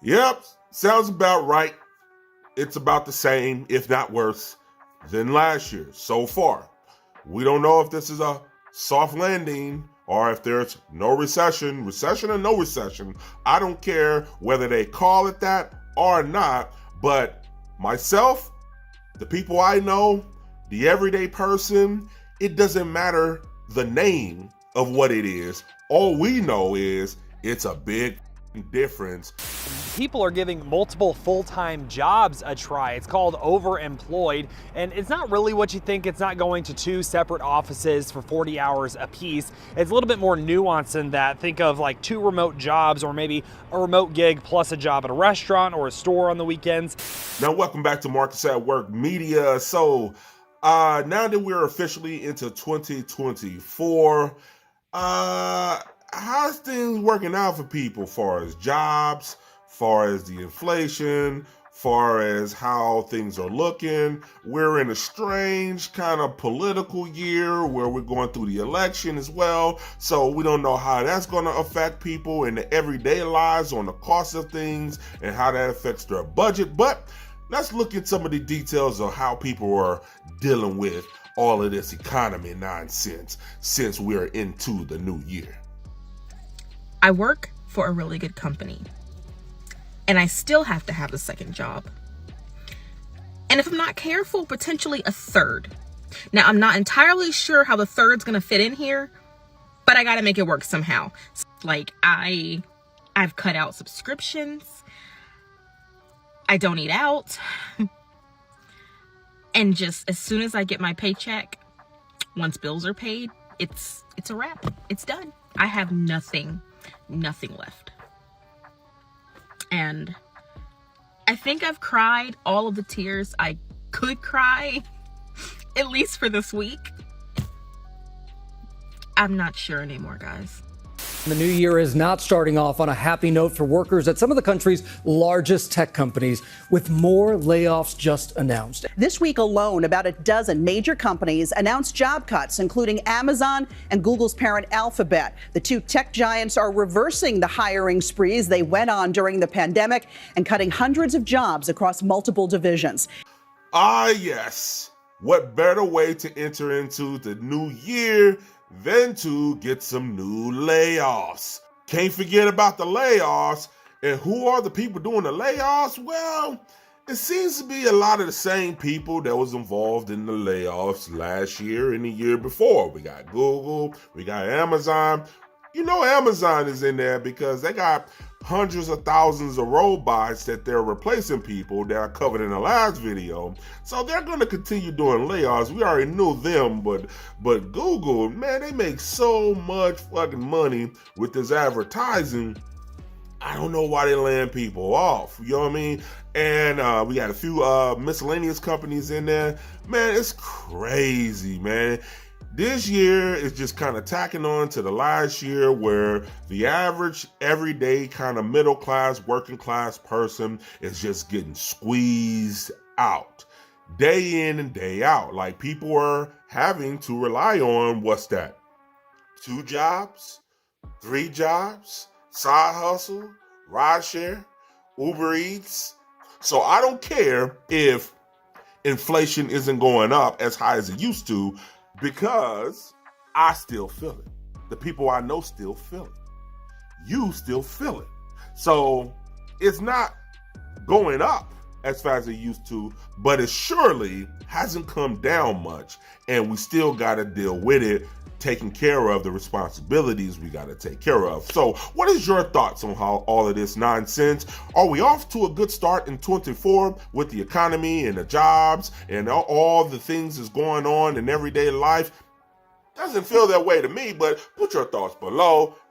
Yep, sounds about right. It's about the same, if not worse, than last year so far. We don't know if this is a soft landing or if there's no recession or no recession. I don't care whether they call it that or not, but myself, the people I know, the everyday person, it doesn't matter the name of what it is. All we know is it's a big difference. People are giving multiple full-time jobs a try. It's called overemployed, and it's not really what you think. It's not going to two separate offices for 40 hours a piece. It's a little bit more nuanced than that. Think of like two remote jobs, or maybe a remote gig plus a job at a restaurant or a store on the weekends. Now, welcome back to Marcus at Work Media. So, now that we're officially into 2024, how's things working out for people, far as jobs, far as the inflation, far as how things are looking? We're in a strange kind of political year where we're going through the election as well. So we don't know how that's going to affect people in the everyday lives, on the cost of things, and how that affects their budget. But let's look at some of the details of how people are dealing with all of this economy nonsense since we're into the new year. I work for a really good company, and I still have to have a second job. And if I'm not careful, potentially a third. Now, I'm not entirely sure how the third's gonna fit in here, but I gotta make it work somehow. Like, I've cut out subscriptions. I don't eat out. And just as soon as I get my paycheck, once bills are paid, it's a wrap. It's done. I have nothing left. And I think I've cried all of the tears I could cry, at least for this week. I'm not sure anymore, guys. The new year is not starting off on a happy note for workers at some of the country's largest tech companies, with more layoffs just announced. This week alone, about a dozen major companies announced job cuts, including Amazon and Google's parent Alphabet. The two tech giants are reversing the hiring sprees they went on during the pandemic and cutting hundreds of jobs across multiple divisions. Ah, yes. What better way to enter into the new year than to get some new layoffs? Can't forget about the layoffs. And who are the people doing the layoffs? Well, it seems to be a lot of the same people that was involved in the layoffs last year and the year before. We got Google, we got Amazon. You know Amazon is in there because they got hundreds of thousands of robots that they're replacing people that are covered in the last video. So they're going to continue doing layoffs. We already knew them, but Google, man, they make so much fucking money with this advertising. I don't know why they laying people off. You know what I mean? And we got a few miscellaneous companies in there. Man, it's crazy, man. This year is just kind of tacking on to the last year where the average, everyday kind of middle class, working class person is just getting squeezed out day in and day out. Like, people are having to rely on, what's that? 2 jobs, 3 jobs, side hustle, ride share, Uber Eats. So I don't care if inflation isn't going up as high as it used to, because I still feel it. The people I know still feel it. You still feel it. So it's not going up as fast as it used to, but it surely hasn't come down much. And we still got to deal with it, taking care of the responsibilities we got to take care of. So what is your thoughts on how all of this nonsense? Are we off to a good start in 24 with the economy and the jobs and all the things that's going on in everyday life? Doesn't feel that way to me, but put your thoughts below.